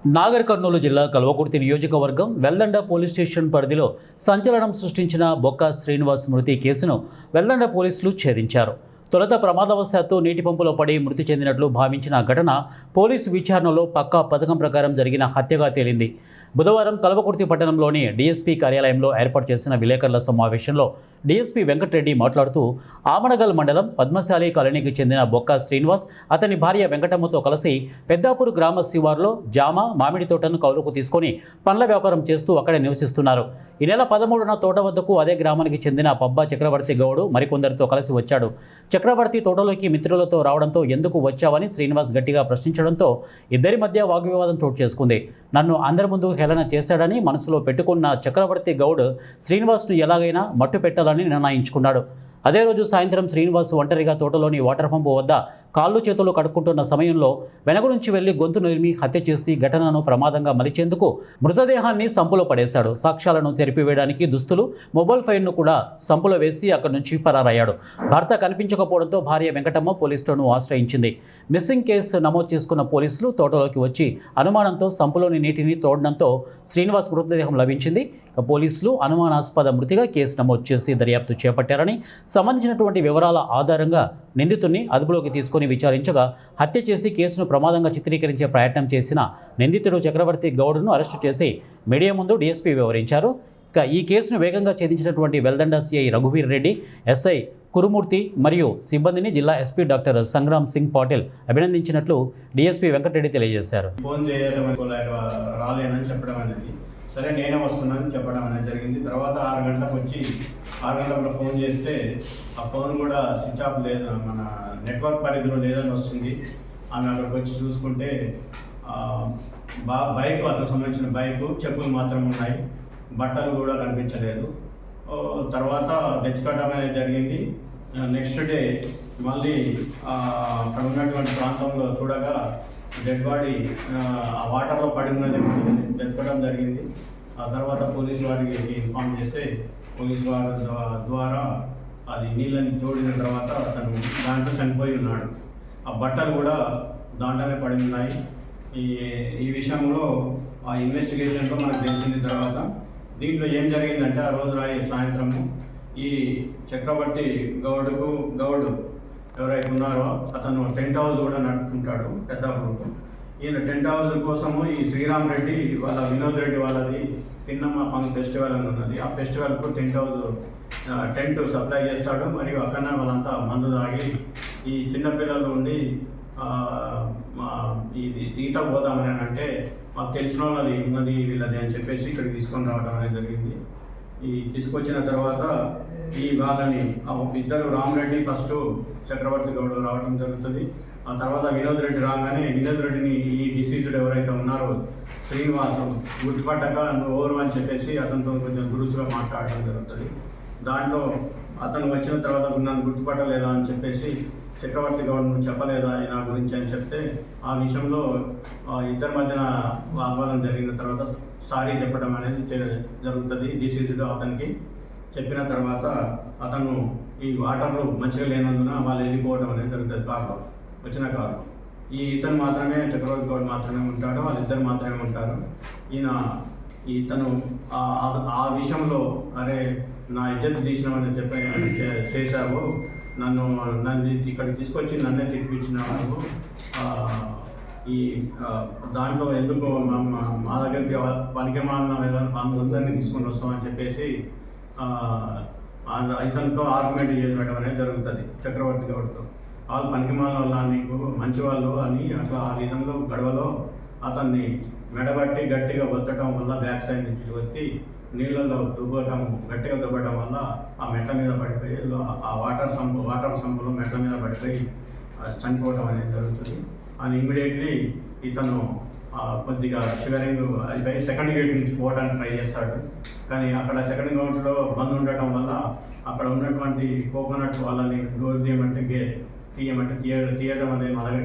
నాగర్ కర్నూలు జిల్లా కల్వకుర్తి నియోజకవర్గం Veldanda police station పరిధిలో సంచలనం సృష్టించిన బొక్క శ్రీనివాస్ మృతి కేసును వెల్దండ పోలీసులు ఛేదించారు. తొలుత ప్రమాదవశాత్తు నీటి పంపులో పడి మృతి చెందినట్లు భావించిన ఘటన పోలీసు విచారణలో పక్కా పథకం ప్రకారం జరిగిన హత్యగా తేలింది. బుధవారం కల్వకుర్తి పట్టణంలోని డీఎస్పీ కార్యాలయంలో ఏర్పాటు చేసిన విలేకరుల సమావేశంలో డీఎస్పీ వెంకటరెడ్డి మాట్లాడుతూ ఆమనగల్ మండలం పద్మశాలి కాలనీకి చెందిన బొక్క శ్రీనివాస్ అతని భార్య వెంకటమ్మతో కలిసి పెద్దాపూర్ గ్రామ శివారులో జామ మామిడి తోటను కౌలుకు తీసుకొని పండ్ల వ్యాపారం చేస్తూ అక్కడే నివసిస్తున్నారు. ఈ నెల 13న తోట వద్దకు అదే గ్రామానికి చెందిన పబ్బా చక్రవర్తి గౌడ్ మరికొందరితో కలిసి వచ్చాడు. చక్రవర్తి తోటలోకి మిత్రులతో రావడంతో ఎందుకు వచ్చావని శ్రీనివాస్ గట్టిగా ప్రశ్నించడంతో ఇద్దరి మధ్య వాగ్వివాదం చోటు చేసుకుంది. నన్ను అందరి ముందు హేళన చేశాడని మనసులో పెట్టుకున్న చక్రవర్తి గౌడ్ శ్రీనివాస్ను ఎలాగైనా మట్టు పెట్టాలని నిర్ణయించుకున్నాడు. అదే రోజు సాయంత్రం శ్రీనివాస్ ఒంటరిగా తోటలోని వాటర్ పంపు వద్ద కాళ్ళు చేతులు కడుక్కుంటున్న సమయంలో వెనక నుంచి వెళ్లి గొంతు నిలిమి హత్య చేసి ఘటనను ప్రమాదంగా మలిచేందుకు మృతదేహాన్ని సంపులో పడేశాడు. సాక్ష్యాలను చెరిపివేయడానికి దుస్తులు, మొబైల్ ఫోన్ను కూడా సంపులో వేసి అక్కడి నుంచి పరారయ్యాడు. భర్త కనిపించకపోవడంతో భార్య వెంకటమ్మ పోలీసులను ఆశ్రయించింది. మిస్సింగ్ కేసు నమోదు చేసుకున్న పోలీసులు తోటలోకి వచ్చి అనుమానంతో సంపులోని నీటిని తోడడంతో శ్రీనివాస్ మృతదేహం లభించింది. పోలీసులు అనుమానాస్పద మృతిగా కేసు నమోదు చేసి దర్యాప్తు చేపట్టారని, సంబంధించినటువంటి వివరాల ఆధారంగా నిందితుడిని అదుపులోకి తీసుకుని విచారించగా హత్య చేసి కేసును ప్రమాదంగా చిత్రీకరించే ప్రయత్నం చేసిన నిందితుడు చక్రవర్తి గౌడ్ను అరెస్టు చేసి మీడియా ముందు డీఎస్పీ వివరించారు. ఇక ఈ కేసును వేగంగా ఛేదించినటువంటి వెల్దండ సిఐ రఘువీర్ రెడ్డి, ఎస్ఐ కురుమూర్తి మరియు సిబ్బందిని జిల్లా ఎస్పీ డాక్టర్ సంగ్రామ్ సింగ్ పాటిల్ అభినందించినట్లు డీఎస్పీ వెంకటరెడ్డి తెలియజేశారు. సరే నేనే వస్తున్నానని చెప్పడం అనేది జరిగింది. తర్వాత 6 గంటలకు ఫోన్ చేస్తే ఆ ఫోన్ కూడా స్విచ్ ఆఫ్ లేదు, మన నెట్వర్క్ పరిధిలో లేదని వస్తుంది. ఆమె అక్కడికి వచ్చి చూసుకుంటే బైక్, అతనికి సంబంధించిన బైకు, చెప్పులు మాత్రం ఉన్నాయి, బట్టలు కూడా కనిపించలేదు. తర్వాత తెచ్చుకోవడం అనేది జరిగింది. నెక్స్ట్ డే మళ్ళీ అక్కడ ఉన్నటువంటి ప్రాంతంలో చూడగా డెడ్ బాడీ ఆ వాటర్లో పడి ఉన్నది తెచ్చుకోవడం జరిగింది. ఆ తర్వాత పోలీసు వారికి ఇన్ఫార్మ్ చేస్తే పోలీసు వారి ద్వారా అది నీళ్ళని తోడిన తర్వాత అతను దాంట్లో చనిపోయి ఉన్నాడు. ఆ బట్టలు కూడా దాంట్లోనే పడి ఉన్నాయి. ఈ విషయంలో ఆ ఇన్వెస్టిగేషన్లో మనకు తెలిసింది. తర్వాత దీంట్లో ఏం జరిగిందంటే ఆ రోజు సాయంత్రము ఈ చక్రవర్తి గౌడ్ ఎవరైతే ఉన్నారో అతను టెంట్ హౌస్ కూడా నడుపుకుంటాడు పెద్దాపూర్కు. ఈయన టెంట్ హౌస్ కోసము ఈ శ్రీరామ్ రెడ్డి వాళ్ళ వినోద్ రెడ్డి వాళ్ళది పిన్నమ్మ పంగ్ ఫెస్టివల్ అని ఉన్నది. ఆ ఫెస్టివల్కు టెంట్ సప్లై చేస్తాడు. మరియు అక్కడ వాళ్ళంతా మందు తాగి ఈ చిన్నపిల్లలు ఉండి ఇది ఈత పోదామని అంటే మాకు తెలిసిన వాళ్ళది ఉన్నది వీళ్ళది అని చెప్పేసి ఇక్కడికి తీసుకొని రావడం అనేది జరిగింది. ఈ తీసుకొచ్చిన తర్వాత ఈ వాళ్ళని ఇద్దరు రామరెడ్డి ఫస్ట్ చక్రవర్తి గౌడ్ రావడం జరుగుతుంది. ఆ తర్వాత వినోద్ రెడ్డి రాగానే వినోద్ రెడ్డిని ఈ డిసీజ్డ్ ఎవరైతే ఉన్నారో శ్రీనివాసం గుర్తుపట్టక నువ్వు ఓవరు అని చెప్పేసి అతనితో కొంచెం గురుసుగా మాట్లాడడం జరుగుతుంది. దాంట్లో అతను వచ్చిన తర్వాత నన్ను గుర్తుపట్టలేదా అని చెప్పేసి చక్రవర్తి గౌడ్ నువ్వు చెప్పలేదా నా గురించి అని చెప్తే ఆ విషయంలో ఇద్దరి మధ్యన వాగ్వాదం జరిగిన తర్వాత సారీ చెప్పడం అనేది జరుగుతుంది. డిసీజ్డ్ అతనికి చెప్పిన తర్వాత అతను ఈ వాటర్లు మంచిగా లేనందున వాళ్ళు వెళ్ళిపోవడం అనేది జరుగుతుంది. కారులో వచ్చిన కారు ఇతను మాత్రమే చక్రవర్తి గౌడ్ మాత్రమే ఉంటాడు, వాళ్ళిద్దరు మాత్రమే ఉంటారు. ఇతను ఆ విషయంలో అరే నా ఇజ్జత్ తీసినామని చెప్పి చేశావు, నన్ను ఇక్కడికి తీసుకొచ్చి నన్నే తిప్పించినావు, దాంట్లో ఎందుకు మా దగ్గరికి పనికిమాలిన అందరినీ తీసుకొని వస్తామని చెప్పేసి ఇతనితో ఆర్గ్యుమెంట్ చేయడం అనేది జరుగుతుంది చక్రవర్తి గౌడ్తో. వాళ్ళు పనికిమాలిన వల్ల నీకు మంచి వాళ్ళు అని అట్లా ఆ విధంలో గడవలో అతన్ని మెడబట్టి గట్టిగా ఒత్తడం వల్ల బ్యాక్ సైడ్ నుంచి వచ్చి నీళ్ళల్లో గట్టిగా దుబ్బటం వల్ల ఆ మెట్ల మీద పడిపోయి ఆ వాటర్ సంపులో మెట్ల మీద పడిపోయి చనిపోవడం అనేది జరుగుతుంది. అని ఇమ్మీడియట్లీ ఇతను కొద్దిగా షివరింగ్ అయిపోయి సెకండ్ గేట్ నుంచి పోవడానికి ట్రై చేస్తాడు. కానీ అక్కడ సెకండ్ గేట్లో బంద్ ఉండటం వల్ల అక్కడ ఉన్నటువంటి కోకోనట్ వాళ్ళని డోర్ తీయమంటే తీయడం అనేది మా దగ్గర